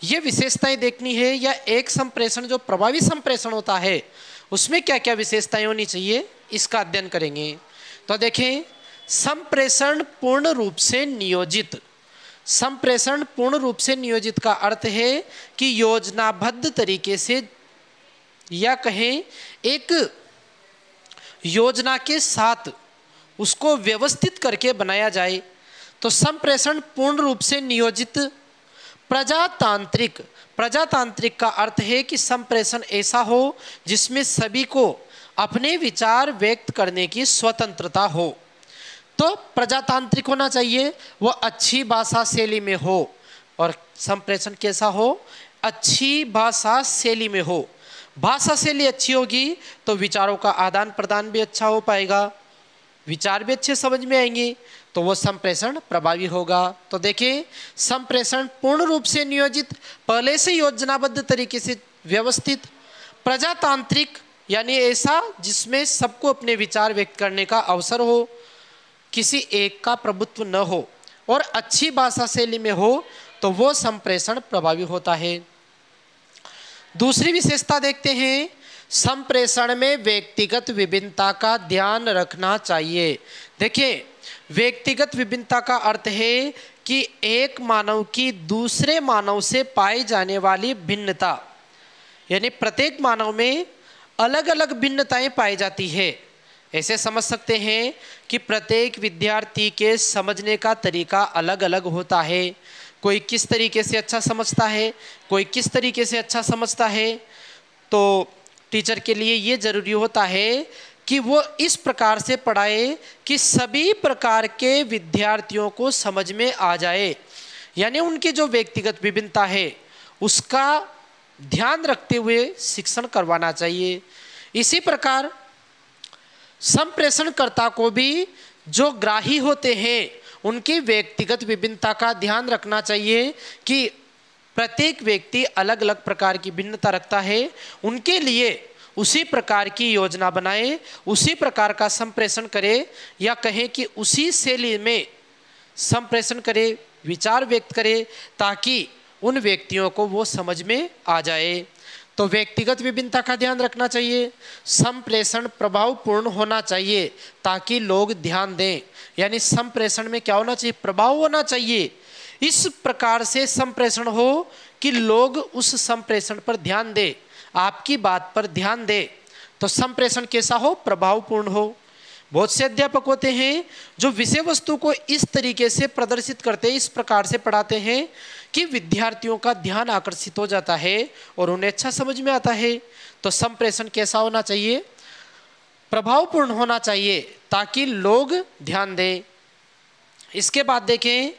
ये विशेषताएं देखनी है, या एक संप्रेषण जो प्रभावी संप्रेषण होता है उसमें क्या क्या विशेषताएं होनी चाहिए, इसका अध्ययन करेंगे। तो देखें, संप्रेषण पूर्ण रूप से नियोजित। संप्रेषण पूर्ण रूप से नियोजित का अर्थ है कि योजनाबद्ध तरीके से, या कहें एक योजना के साथ उसको व्यवस्थित करके बनाया जाए। तो संप्रेषण पूर्ण रूप से नियोजित। प्रजातांत्रिक। प्रजातांत्रिक का अर्थ है कि संप्रेषण ऐसा हो जिसमें सभी को अपने विचार व्यक्त करने की स्वतंत्रता हो। तो प्रजातांत्रिक होना चाहिए, वो अच्छी भाषा शैली में हो। और संप्रेषण कैसा हो? अच्छी भाषा शैली में हो। भाषा शैली अच्छी होगी तो विचारों का आदान प्रदान भी अच्छा हो पाएगा, विचार भी अच्छे समझ में आएंगे, तो वो संप्रेषण प्रभावी होगा। तो देखिए, संप्रेषण पूर्ण रूप से नियोजित, पहले से योजनाबद्ध तरीके से व्यवस्थित, प्रजातांत्रिक यानी ऐसा जिसमें सबको अपने विचार व्यक्त करने का अवसर हो, किसी एक का प्रभुत्व न हो, और अच्छी भाषा शैली में हो, तो वो संप्रेषण प्रभावी होता है। दूसरी विशेषता देखते हैं, संप्रेषण में व्यक्तिगत विभिन्नता का ध्यान रखना चाहिए। देखिए, व्यक्तिगत विभिन्नता का अर्थ है कि एक मानव की दूसरे मानव से पाई जाने वाली भिन्नता, यानी प्रत्येक मानव में अलग अलग भिन्नताएं पाई जाती है। ऐसे समझ सकते हैं कि प्रत्येक विद्यार्थी के समझने का तरीका अलग अलग होता है। कोई किस तरीके से अच्छा समझता है, कोई किस तरीके से अच्छा समझता है। तो टीचर के लिए ये ज़रूरी होता है कि वो इस प्रकार से पढ़ाए कि सभी प्रकार के विद्यार्थियों को समझ में आ जाए, यानी उनकी जो व्यक्तिगत विभिन्नता है उसका ध्यान रखते हुए शिक्षण करवाना चाहिए। इसी प्रकार संप्रेषणकर्ता को भी जो ग्राही होते हैं उनकी व्यक्तिगत विभिन्नता का ध्यान रखना चाहिए कि प्रत्येक व्यक्ति अलग अलग प्रकार की भिन्नता रखता है, उनके लिए उसी प्रकार की योजना बनाए, उसी प्रकार का संप्रेषण करे, या कहें कि उसी शैली में संप्रेषण करे, विचार व्यक्त करे, ताकि उन व्यक्तियों को वो समझ में आ जाए। तो व्यक्तिगत विभिन्नता का ध्यान रखना चाहिए। संप्रेषण प्रभावपूर्ण होना चाहिए ताकि लोग ध्यान दें, यानी संप्रेषण में क्या होना चाहिए? प्रभाव होना चाहिए। इस प्रकार से संप्रेषण हो कि लोग उस संप्रेषण पर ध्यान दें, आपकी बात पर ध्यान दे। तो संप्रेषण कैसा हो? प्रभावपूर्ण हो। बहुत से अध्यापक होते हैं जो विषय वस्तु को इस तरीके से प्रदर्शित करते हैं, इस प्रकार से पढ़ाते हैं कि विद्यार्थियों का ध्यान आकर्षित हो जाता है और उन्हें अच्छा समझ में आता है। तो संप्रेषण कैसा होना चाहिए? प्रभावपूर्ण होना चाहिए ताकि लोग ध्यान दें। इसके बाद देखें,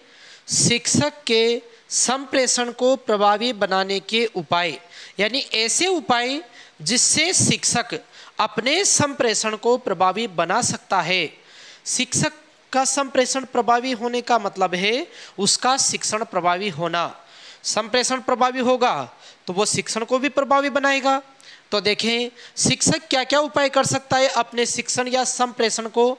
शिक्षक के संप्रेषण को प्रभावी बनाने के उपाय, यानी ऐसे उपाय जिससे शिक्षक अपने संप्रेषण को प्रभावी बना सकता है। शिक्षक का संप्रेषण प्रभावी होने का मतलब है उसका शिक्षण प्रभावी होना। संप्रेषण प्रभावी होगा तो वो शिक्षण को भी प्रभावी बनाएगा। तो देखें, शिक्षक क्या क्या उपाय कर सकता है अपने शिक्षण या संप्रेषण को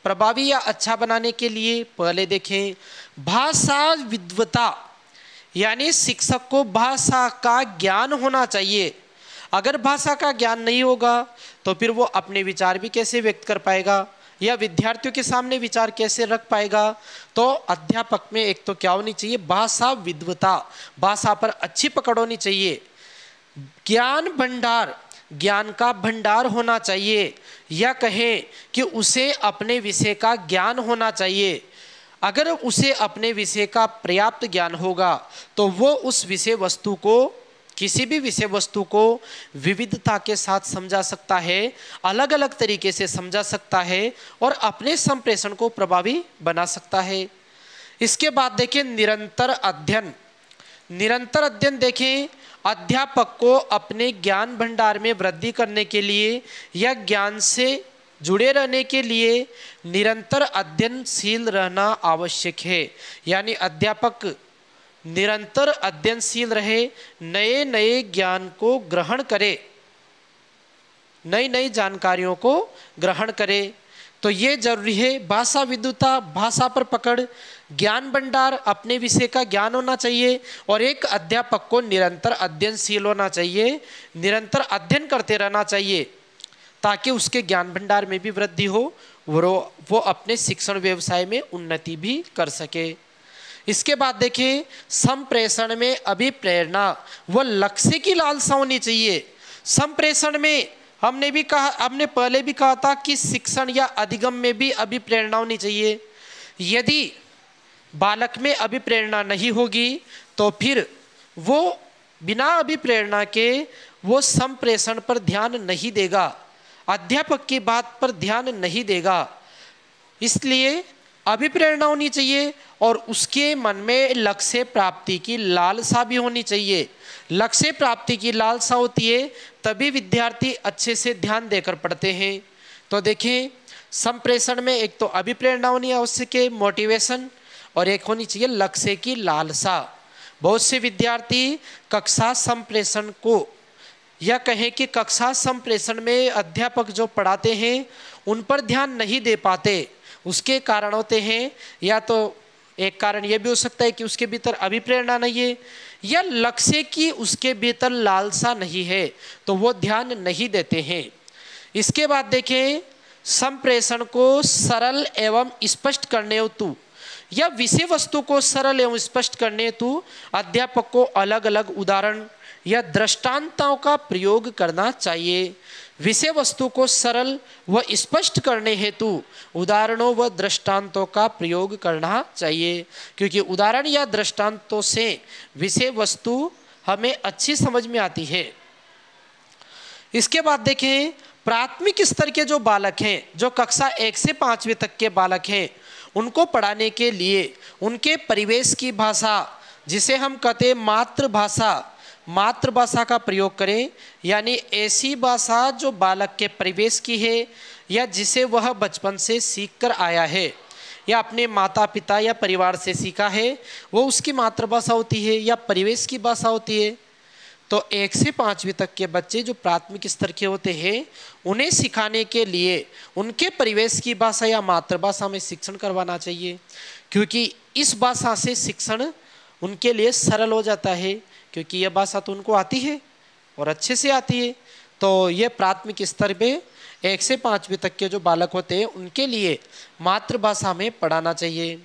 प्रभावी या अच्छा बनाने के लिए। पहले देखें, भाषा विद्वता, यानी शिक्षक को भाषा का ज्ञान होना चाहिए। अगर भाषा का ज्ञान नहीं होगा तो फिर वो अपने विचार भी कैसे व्यक्त कर पाएगा या विद्यार्थियों के सामने विचार कैसे रख पाएगा। तो अध्यापक में एक तो क्या होनी चाहिए? भाषा विद्वता, भाषा पर अच्छी पकड़ होनी चाहिए। ज्ञान भंडार, ज्ञान का भंडार होना चाहिए, या कहें कि उसे अपने विषय का ज्ञान होना चाहिए। अगर उसे अपने विषय का पर्याप्त ज्ञान होगा तो वो उस विषय वस्तु को, किसी भी विषय वस्तु को विविधता के साथ समझा सकता है, अलग अलग तरीके से समझा सकता है और अपने संप्रेषण को प्रभावी बना सकता है। इसके बाद देखें, निरंतर अध्ययन। निरंतर अध्ययन देखें, अध्यापक को अपने ज्ञान भंडार में वृद्धि करने के लिए या ज्ञान से जुड़े रहने के लिए निरंतर अध्ययनशील रहना आवश्यक है। यानी अध्यापक निरंतर अध्ययनशील रहे, नए नए ज्ञान को ग्रहण करे, नई नई जानकारियों को ग्रहण करे। तो ये जरूरी है। भाषा विद्वता, भाषा पर पकड़, ज्ञान भंडार, अपने विषय का ज्ञान होना चाहिए, और एक अध्यापक को निरंतर अध्ययनशील होना चाहिए, निरंतर अध्ययन करते रहना चाहिए ताकि उसके ज्ञान भंडार में भी वृद्धि हो, वो अपने शिक्षण व्यवसाय में उन्नति भी कर सके। इसके बाद देखिए, संप्रेषण में अभिप्रेरणा व लक्ष्य की लालसा होनी चाहिए। संप्रेषण में हमने पहले भी कहा था कि शिक्षण या अधिगम में भी अभिप्रेरणा होनी चाहिए। यदि बालक में अभिप्रेरणा नहीं होगी तो फिर वो बिना अभिप्रेरणा के वो संप्रेषण पर ध्यान नहीं देगा, अध्यापक की बात पर ध्यान नहीं देगा। इसलिए अभिप्रेरणा होनी चाहिए और उसके मन में लक्ष्य प्राप्ति की लालसा भी होनी चाहिए। लक्ष्य प्राप्ति की लालसा होती है तभी विद्यार्थी अच्छे से ध्यान देकर पढ़ते हैं। तो देखें, संप्रेषण में एक तो अभिप्रेरणा होनी आवश्यक है, मोटिवेशन, और एक होनी चाहिए लक्ष्य की लालसा। बहुत से विद्यार्थी कक्षा संप्रेषण को, या कहें कि कक्षा संप्रेषण में अध्यापक जो पढ़ाते हैं उन पर ध्यान नहीं दे पाते। उसके कारण होते हैं, या तो एक कारण यह भी हो सकता है कि उसके भीतर अभिप्रेरणा नहीं है, या लक्ष्य की उसके भीतर लालसा नहीं है, तो वो ध्यान नहीं देते हैं। इसके बाद देखें, संप्रेषण को सरल एवं स्पष्ट करने हेतु या विषय वस्तु को सरल एवं स्पष्ट करने हेतु अध्यापक को अलग अलग उदाहरण या दृष्टांतों का प्रयोग करना चाहिए। विषय वस्तु को सरल व स्पष्ट करने हेतु उदाहरणों व दृष्टांतों का प्रयोग करना चाहिए, क्योंकि उदाहरण या दृष्टांतों से विषय वस्तु हमें अच्छी समझ में आती है। इसके बाद देखें, प्राथमिक स्तर के जो बालक हैं, जो कक्षा 1 से 5वीं तक के बालक हैं, उनको पढ़ाने के लिए उनके परिवेश की भाषा, जिसे हम कहते हैं मातृभाषा का प्रयोग करें, यानी ऐसी भाषा जो बालक के परिवेश की है या जिसे वह बचपन से सीख कर आया है या अपने माता पिता या परिवार से सीखा है, वो उसकी मातृभाषा होती है या परिवेश की भाषा होती है। तो 1 से 5वीं तक के बच्चे जो प्राथमिक स्तर के होते हैं, उन्हें सिखाने के लिए उनके परिवेश की भाषा या मातृभाषा में शिक्षण करवाना चाहिए, क्योंकि इस भाषा से शिक्षण उनके लिए सरल हो जाता है, क्योंकि यह भाषा तो उनको आती है और अच्छे से आती है। तो ये प्राथमिक स्तर पे 1 से 5वीं तक के जो बालक होते हैं उनके लिए मातृभाषा में पढ़ाना चाहिए।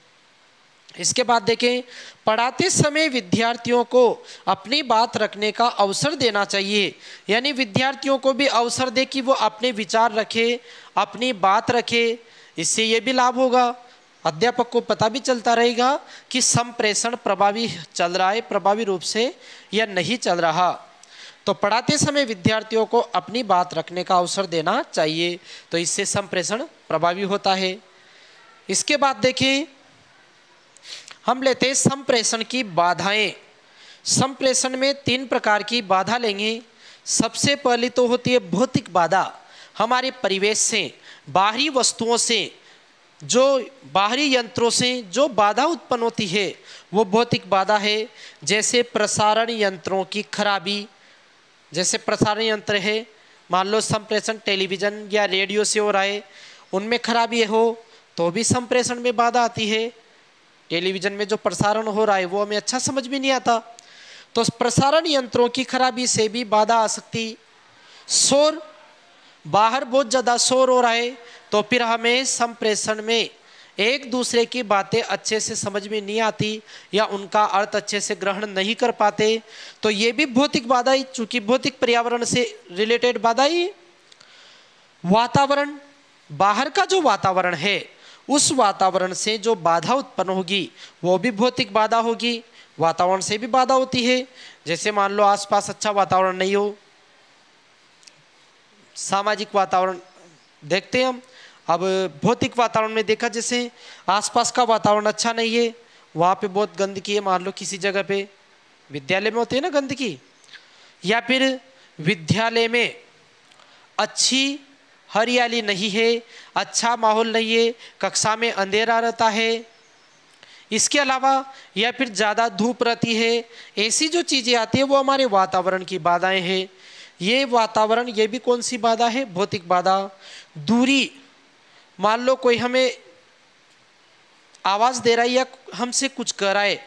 इसके बाद देखें, पढ़ाते समय विद्यार्थियों को अपनी बात रखने का अवसर देना चाहिए, यानी विद्यार्थियों को भी अवसर दे कि वो अपने विचार रखे, अपनी बात रखे। इससे ये भी लाभ होगा, अध्यापक को पता भी चलता रहेगा कि संप्रेषण प्रभावी चल रहा है, प्रभावी रूप से या नहीं चल रहा। तो पढ़ाते समय विद्यार्थियों को अपनी बात रखने का अवसर देना चाहिए, तो इससे संप्रेषण प्रभावी होता है। इसके बाद देखें, हम लेते हैं संप्रेषण की बाधाएं। संप्रेषण में 3 प्रकार की बाधा लेंगे। सबसे पहली तो होती है भौतिक बाधा, हमारे परिवेश से, बाहरी वस्तुओं से, जो बाहरी यंत्रों से जो बाधा उत्पन्न होती है वो भौतिक बाधा है। जैसे प्रसारण यंत्रों की खराबी, जैसे प्रसारण यंत्र है, मान लो संप्रेषण टेलीविज़न या रेडियो से हो रहा है, उनमें खराबी हो तो भी संप्रेषण में बाधा आती है। टेलीविज़न में जो प्रसारण हो रहा है वो हमें अच्छा समझ में नहीं आता, तो प्रसारण यंत्रों की खराबी से भी बाधा आ सकती। शोर, बाहर बहुत ज़्यादा शोर हो रहा है तो फिर हमें संप्रेषण में एक दूसरे की बातें अच्छे से समझ में नहीं आती या उनका अर्थ अच्छे से ग्रहण नहीं कर पाते, तो ये भी भौतिक बाधा ही, चूँकि भौतिक पर्यावरण से रिलेटेड बाधा ही। वातावरण, बाहर का जो वातावरण है उस वातावरण से जो बाधा उत्पन्न होगी वो भी भौतिक बाधा होगी। वातावरण से भी बाधा होती है, जैसे मान लो आसपास अच्छा वातावरण नहीं हो, सामाजिक वातावरण देखते हैं हम। अब भौतिक वातावरण में देखा, जैसे आसपास का वातावरण अच्छा नहीं है, वहाँ पे बहुत गंदगी है, मान लो किसी जगह पे, विद्यालय में होती है ना गंदगी, या फिर विद्यालय में अच्छी हरियाली नहीं है, अच्छा माहौल नहीं है, कक्षा में अंधेरा रहता है, इसके अलावा या फिर ज़्यादा धूप रहती है, ऐसी जो चीज़ें आती है वो हमारे वातावरण की बाधाएं हैं। ये वातावरण, ये भी कौन सी बाधा है? भौतिक बाधा। दूरी, मान लो कोई हमें आवाज़ दे रहा है या हमसे कुछ कह रहा है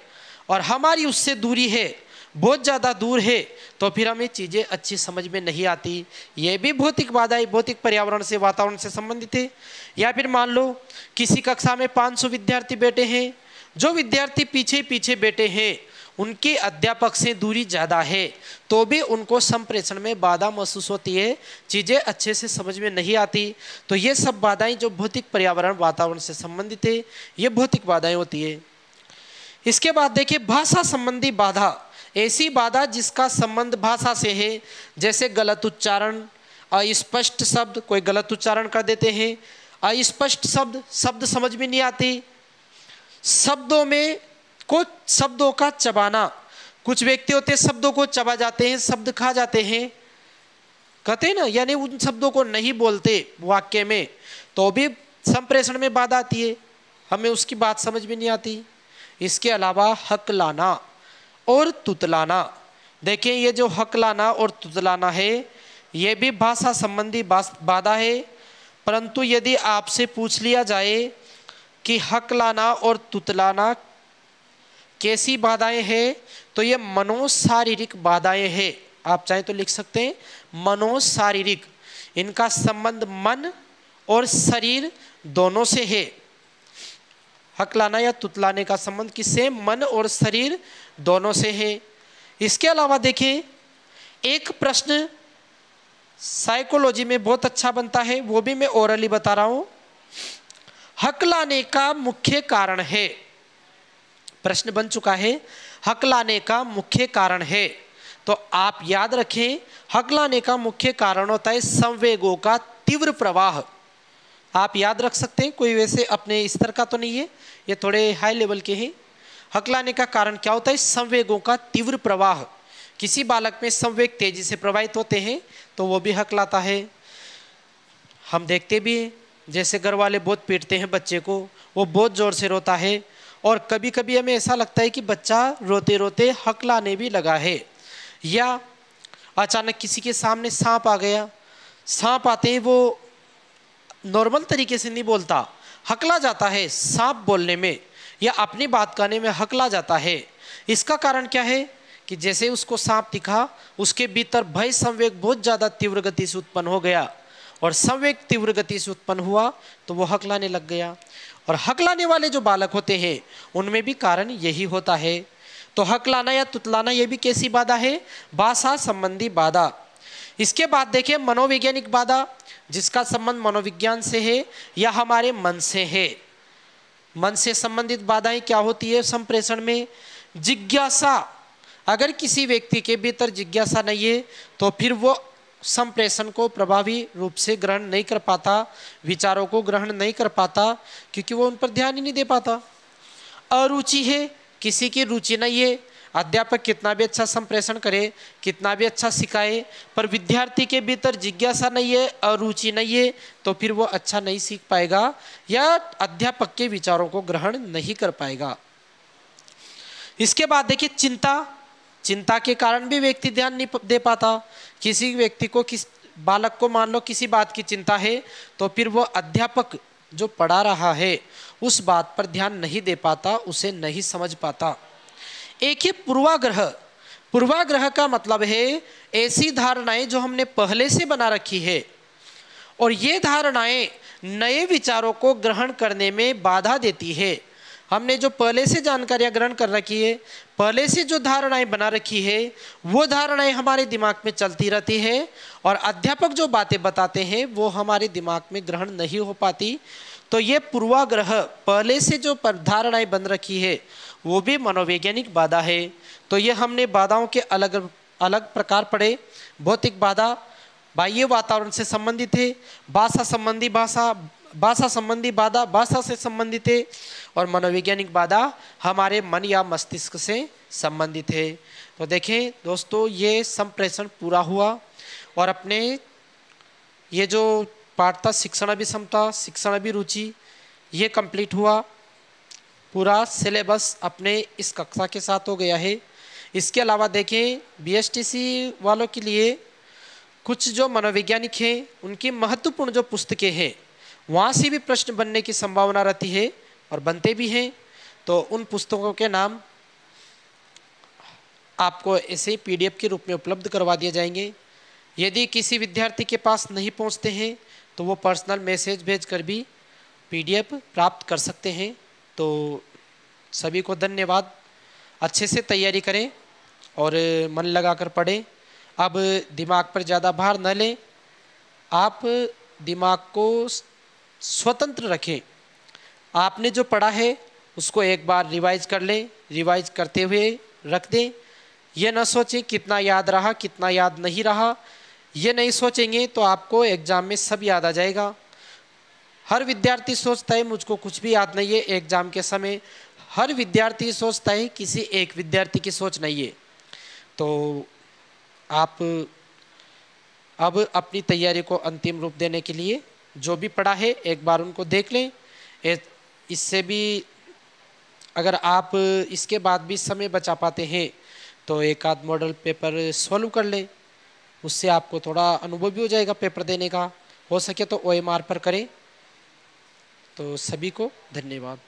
और हमारी उससे दूरी है, बहुत ज़्यादा दूर है, तो फिर हमें चीज़ें अच्छी समझ में नहीं आती, ये भी भौतिक बाधा है, भौतिक पर्यावरण से, वातावरण से संबंधित है। या फिर मान लो किसी कक्षा में 500 विद्यार्थी बैठे हैं, जो विद्यार्थी पीछे पीछे बैठे हैं उनके अध्यापक से दूरी ज़्यादा है तो भी उनको संप्रेषण में बाधा महसूस होती है, चीज़ें अच्छे से समझ में नहीं आती। तो ये सब बाधाएं जो भौतिक पर्यावरण, वातावरण से संबंधित है, ये भौतिक बाधाएं होती है। इसके बाद देखिए भाषा संबंधी बाधा, ऐसी बाधा जिसका संबंध भाषा से है, जैसे गलत उच्चारण, अस्पष्ट शब्द, कोई गलत उच्चारण कर देते हैं, अस्पष्ट शब्द समझ में नहीं आती, शब्दों में कुछ शब्दों का चबाना, कुछ व्यक्ति होते हैं शब्दों को चबा जाते हैं, शब्द खा जाते हैं, कहते हैं ना, यानी उन शब्दों को नहीं बोलते वाक्य में, तो भी संप्रेषण में बाधा आती है, हमें उसकी बात समझ में नहीं आती। इसके अलावा हकलाना और तुतलाना, देखिए ये जो हकलाना और तुतलाना है ये भी भाषा संबंधी बाधा है। परंतु यदि आपसे पूछ लिया जाए कि हकलाना और तुतलाना कैसी बाधाएं हैं, तो ये मनोशारीरिक बाधाएं हैं। आप चाहें तो लिख सकते हैं मनोशारीरिक, इनका संबंध मन और शरीर दोनों से है। हकलाना या तुतलाने का संबंध किससे? मन और शरीर दोनों से है। इसके अलावा देखिए एक प्रश्न साइकोलॉजी में बहुत अच्छा बनता है, वो भी मैं ओरली बता रहा हूं। हकलाने का मुख्य कारण है, प्रश्न बन चुका है, हकलाने का मुख्य कारण है। तो आप याद रखें हकलाने का मुख्य कारण होता है संवेगों का तीव्र प्रवाह। आप याद रख सकते हैं, कोई वैसे अपने स्तर का तो नहीं है, ये थोड़े हाई लेवल के हैं। हकलाने का कारण क्या होता है? संवेगों का तीव्र प्रवाह। किसी बालक में संवेग तेजी से प्रवाहित होते हैं तो वो भी हकलाता है। हम देखते भी हैं, जैसे घर वाले बहुत पीटते हैं बच्चे को, वो बहुत ज़ोर से रोता है, और कभी कभी हमें ऐसा लगता है कि बच्चा रोते रोते हकलाने भी लगा है। या अचानक किसी के सामने सांप आ गया, सांप आते ही वो नॉर्मल तरीके से नहीं बोलता, हकला जाता है सांप बोलने में, या अपनी बात कहने में हकला जाता है। इसका कारण क्या है कि जैसे उसको सांप दिखा, उसके भीतर भय संवेग बहुत ज़्यादा तीव्र गति से उत्पन्न हो गया, और संवेग तीव्र गति से उत्पन्न हुआ तो वो हकलाने लग गया। और हकलाने वाले जो बालक होते हैं उनमें भी कारण यही होता है। तो हकलाना या तुतलाना ये भी कैसी बाधा है? भाषा संबंधी बाधा। इसके बाद देखिए मनोवैज्ञानिक बाधा, जिसका संबंध मनोविज्ञान से है या हमारे मन से है। मन से संबंधित बाधाएं क्या होती है संप्रेषण में? जिज्ञासा, अगर किसी व्यक्ति के भीतर जिज्ञासा नहीं है तो फिर वो संप्रेषण को प्रभावी रूप से ग्रहण नहीं कर पाता, विचारों को ग्रहण नहीं कर पाता, क्योंकि वो उन पर ध्यान ही नहीं दे पाता। अरुचि है, किसी की रुचि नहीं है, अध्यापक कितना भी अच्छा संप्रेषण करे, कितना भी अच्छा सिखाए, पर विद्यार्थी के भीतर जिज्ञासा नहीं है, अरुचि नहीं है, तो फिर वो अच्छा नहीं सीख पाएगा या अध्यापक के विचारों को ग्रहण नहीं कर पाएगा। इसके बाद देखिए चिंता, चिंता के कारण भी व्यक्ति ध्यान नहीं दे पाता। किसी व्यक्ति को, किस बालक को मान लो किसी बात की चिंता है, तो फिर वो अध्यापक जो पढ़ा रहा है उस बात पर ध्यान नहीं दे पाता, उसे नहीं समझ पाता। एक है पूर्वाग्रह। पूर्वाग्रह का मतलब है ऐसी धारणाएं जो हमने पहले से बना रखी है, और ये धारणाएं नए विचारों को ग्रहण करने में बाधा देती है। हमने जो पहले से जानकारियां ग्रहण कर रखी है, पहले से जो धारणाएं बना रखी है, वो धारणाएं हमारे दिमाग में चलती रहती है, और अध्यापक जो बातें बताते हैं वो हमारे दिमाग में ग्रहण नहीं हो पाती। तो ये पूर्वाग्रह, पहले से जो धारणाएं बन रखी है, वो भी मनोवैज्ञानिक बाधा है। तो ये हमने बाधाओं के अलग अलग प्रकार पढ़े। भौतिक बाधा बाह्य वातावरण से संबंधित है, भाषा संबंधी भाषा संबंधी बाधा भाषा से संबंधित है, और मनोवैज्ञानिक बाधा हमारे मन या मस्तिष्क से संबंधित है। तो देखें दोस्तों, ये संप्रेषण पूरा हुआ, और अपने ये जो पाठ था शिक्षण अभिक्षमता, शिक्षण अभिरुचि, ये कंप्लीट हुआ। पूरा सिलेबस अपने इस कक्षा के साथ हो गया है। इसके अलावा देखें बीएसटीसी वालों के लिए कुछ जो मनोवैज्ञानिक हैं उनकी महत्वपूर्ण जो पुस्तकें हैं, वहाँ से भी प्रश्न बनने की संभावना रहती है, और बनते भी हैं। तो उन पुस्तकों के नाम आपको ऐसे पीडीएफ के रूप में उपलब्ध करवा दिए जाएंगे। यदि किसी विद्यार्थी के पास नहीं पहुँचते हैं तो वो पर्सनल मैसेज भेजकर भी पीडीएफ प्राप्त कर सकते हैं। तो सभी को धन्यवाद। अच्छे से तैयारी करें और मन लगाकर पढ़ें। अब दिमाग पर ज़्यादा भार न लें, आप दिमाग को स्वतंत्र रखें। आपने जो पढ़ा है उसको एक बार रिवाइज कर लें, रिवाइज करते हुए रख दें। ये न सोचें कितना याद रहा कितना याद नहीं रहा, ये नहीं सोचेंगे तो आपको एग्ज़ाम में सब याद आ जाएगा। हर विद्यार्थी सोचता है मुझको कुछ भी याद नहीं है एग्ज़ाम के समय, हर विद्यार्थी सोचता है, किसी एक विद्यार्थी की सोच नहीं है। तो आप अब अपनी तैयारी को अंतिम रूप देने के लिए जो भी पढ़ा है एक बार उनको देख लें। इससे भी अगर आप इसके बाद भी समय बचा पाते हैं तो एक आध मॉडल पेपर सॉल्व कर लें, उससे आपको थोड़ा अनुभव भी हो जाएगा पेपर देने का। हो सके तो OMR पर करें। तो सभी को धन्यवाद।